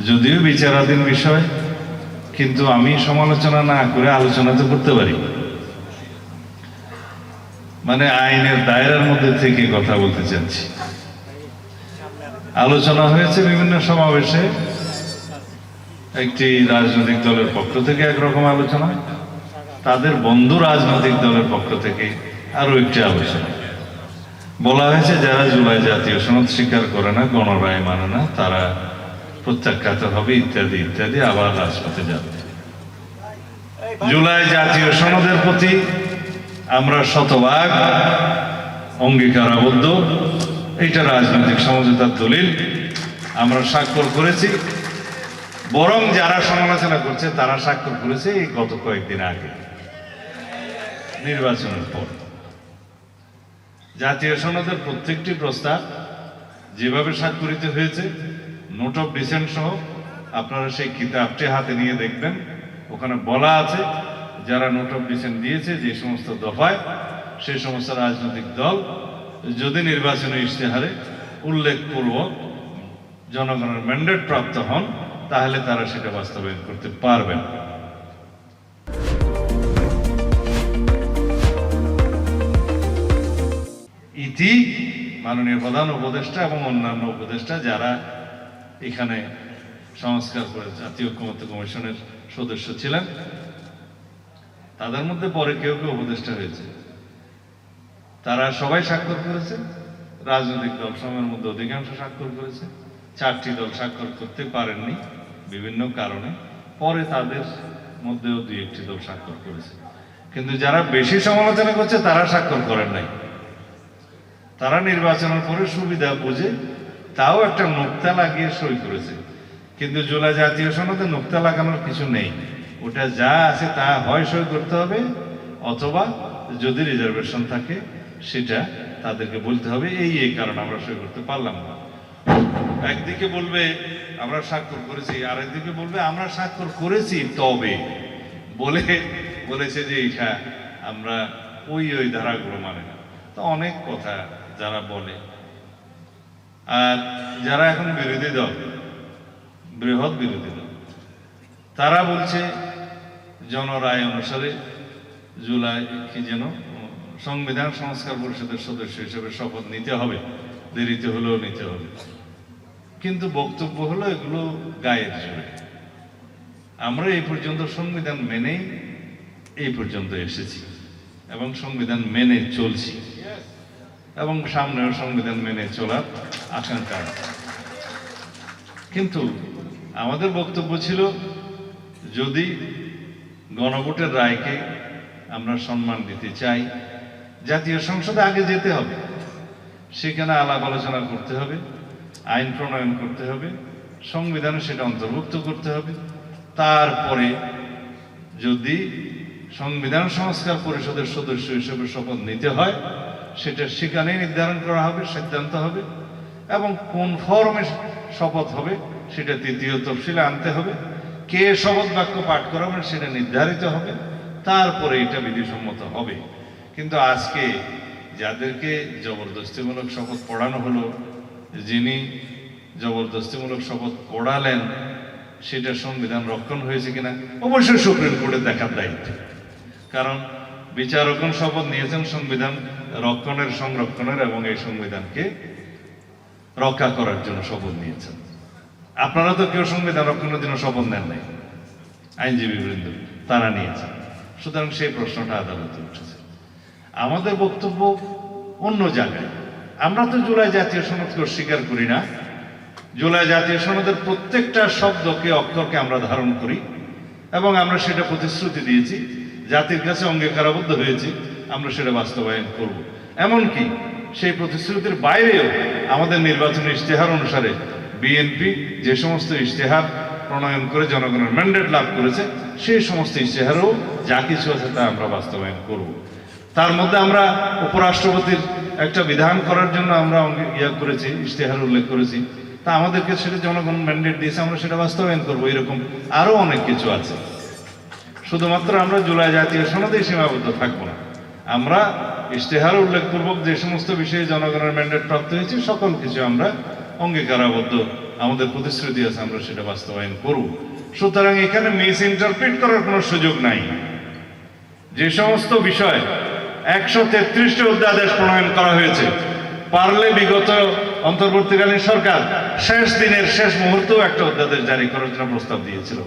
যদিও বিচারাধীন বিষয়, কিন্তু আমি সমালোচনা না করে আলোচনা তো করতে পারি। মানে আইনের দায়রার মধ্যে থেকে কথা বলতে চাচ্ছি। আলোচনা হয়েছে বিভিন্ন সমাবেশে, একটি রাজনৈতিক দলের পক্ষ থেকে একরকম আলোচনা, তাদের বন্ধু রাজনৈতিক দলের পক্ষ থেকে আরো একটি আলোচনা। বলা হয়েছে যারা জুলাই জাতীয় সনদ স্বীকার করে না, গণরায় মানে না, তারা প্রত্যাখ্যাত হবে ইত্যাদি ইত্যাদি, আবার রাজপথে যাবে। জুলাই জাতীয় সনদের প্রতি আমরা শতভাগ অঙ্গীকারাবদ্ধ। এটা রাজনৈতিক সমঝোতার দলিল, আমরা স্বাক্ষর করেছি। বরং যারা সমালোচনা করছে তারা স্বাক্ষর করেছে এই গত কয়েকদিন আগে নির্বাচনের পর। জাতীয় সনদের প্রত্যেকটি প্রস্তাব যেভাবে স্বাক্ষরিত হয়েছে, নোট অফ ডিসেন্ট সহ, আপনারা সেই কিতাবটি হাতে নিয়ে দেখবেন। ওখানে বলা আছে যারা নোট অফ ডিসেন্ট দিয়েছে যে সমস্ত দফায়, সেই সমস্ত রাজনৈতিক দল যদি নির্বাচনী ইশতেহারে উল্লেখপূর্বক জনগণের ম্যান্ডেট প্রাপ্ত হন, তাহলে তারা সেটা বাস্তবায়ন করতে পারবেন। ইতি মাননীয় প্রধান উপদেষ্টা এবং অন্যান্য উপদেষ্টা যারা এখানে সংস্কার করে জাতীয় ঐকমত্য কমিশনের সদস্য ছিলেন, তাদের মধ্যে পরে কেউ কেউ উপদেষ্টা হয়েছে, তারা সবাই স্বাক্ষর করেছে। রাজনৈতিক দল সময়ের মধ্যে অধিকাংশ স্বাক্ষর করেছে। 4টি দল স্বাক্ষর করতে পারেননি বিভিন্ন কারণে, পরে তাদের মধ্যেও 2-1টি দল স্বাক্ষর করেছে। কিন্তু যারা বেশি সমালোচনা করছে তারা স্বাক্ষর করেন নাই। তারা নির্বাচনের পরে সুবিধা বুঝে তাও একটা নোক্তা লাগিয়ে সই করেছে। কিন্তু জুলাই জাতীয় সনদে নোক্তা লাগানোর কিছু নেই। ওটা যা আছে তা হয় সই করতে হবে, অথবা যদি রিজার্ভেশন থাকে সেটা তাদেরকে বলতে হবে এই কারণে আমরা সই করতে পারলাম না। একদিকে বলবে আমরা স্বাক্ষর করেছি, আর একদিকে বলবে আমরা স্বাক্ষর করেছি তবে বলেছে যে এটা আমরা ওই ধারাগুলো মানে না। তো অনেক কথা যারা বলে। আর যারা এখন বিরোধী দল, বৃহৎ বিরোধী দল, তারা বলছে জনরায় অনুসারে জুলাই কি যেন সংবিধান সংস্কার পরিষদের সদস্য হিসেবে শপথ নিতে হবে, দেরিতে হলেও নিতে হবে। কিন্তু বক্তব্য হলো এগুলো গায়ের জোরে। আমরা এই পর্যন্ত সংবিধান মেনেই এই পর্যন্ত এসেছি এবং সংবিধান মেনে চলছি, এবং সামনেও সংবিধান মেনে চলার আকাঙ্ক্ষা। কিন্তু আমাদের বক্তব্য ছিল যদি গণভোটের রায়কে আমরা সম্মান দিতে চাই, জাতীয় সংসদে আগে যেতে হবে, সেখানে আলাপ আলোচনা করতে হবে, আইন প্রণয়ন করতে হবে, সংবিধানে সেটা অন্তর্ভুক্ত করতে হবে। তারপরে যদি সংবিধান সংস্কার পরিষদের সদস্য হিসেবে শপথ নিতে হয়, সেটা সেখানেই নির্ধারণ করা হবে, সিদ্ধান্ত হবে, এবং কোন ফরমে শপথ হবে সেটা 3য় তফসিলে আনতে হবে। কে শপথ বাক্য পাঠ করাবেন সেটা নির্ধারিত হবে, তারপরে এটা বিধিসম্মত হবে। কিন্তু আজকে যাদেরকে জবরদস্তিমূলক শপথ পড়ানো হলো, যিনি জবরদস্তিমূলক শপথ পড়ালেন, সেটা সংবিধান রক্ষণ হয়েছে কিনা অবশ্যই সুপ্রিম কোর্টে দেখার দায়িত্ব। কারণ বিচারকগণ শপথ নিয়েছেন সংবিধান রক্ষণের, সংরক্ষণের এবং এই সংবিধানকে রক্ষা করার জন্য শপথ নিয়েছেন। আপনারা তো কেউ সংবিধান রক্ষণের জন্য শপথ নেন নাই, আইনজীবী বৃন্দ তারা নিয়েছেন। সুতরাং সেই প্রশ্নটা আদালতে উঠেছে। আমাদের বক্তব্য অন্য জায়গায়। আমরা তো জুলাই জাতীয় সনদকে অস্বীকার করি না। জুলাই জাতীয় সনদের প্রত্যেকটা শব্দকে, অক্ষরকে আমরা ধারণ করি, এবং আমরা সেটা প্রতিশ্রুতি দিয়েছি, জাতির কাছে অঙ্গীকারাবদ্ধ হয়েছি, আমরা সেটা বাস্তবায়ন করব। এমনকি সেই প্রতিশ্রুতির বাইরেও আমাদের নির্বাচনী ইশতেহার অনুসারে বিএনপি যে সমস্ত ইশতেহার প্রণয়ন করে জনগণের ম্যান্ডেট লাভ করেছে, সেই সমস্ত ইশতেহারও যা কিছু আছে তা আমরা বাস্তবায়ন করব। তার মধ্যে আমরা উপরাষ্ট্রপতির একটা বিধান করার জন্য আমরা করেছি, ইশতেহার উল্লেখ করেছি। তা আমাদেরকে সেটা জনগণ ম্যান্ডেট দিয়েছে, আমরা সেটা বাস্তবায়ন করবো। এরকম আরো অনেক কিছু আছে। শুধুমাত্র আমরা জুলাই জাতীয় সনদেই সীমাবদ্ধ থাকবো না। আমরা ইশতেহার উল্লেখপূর্বক যে সমস্ত বিষয়ে জনগণের ম্যান্ডেট প্রাপ্ত হয়েছে সকল কিছু আমরা অঙ্গীকারাবদ্ধ আমাদের প্রতিশ্রুতি আছে, আমরা সেটা বাস্তবায়ন করব। সুতরাং এখানে মিস ইন্টারপ্রিট করার কোনো সুযোগ নাই। যে সমস্ত বিষয় 133টি অধ্যাদেশ প্রণয়ন করা হয়েছে, পারলে বিগত অন্তর্বর্তীকালীন সরকার শেষ দিনের শেষ মুহূর্তেও একটা অধ্যাদেশ জারি করার জন্য প্রস্তাব দিয়েছিল।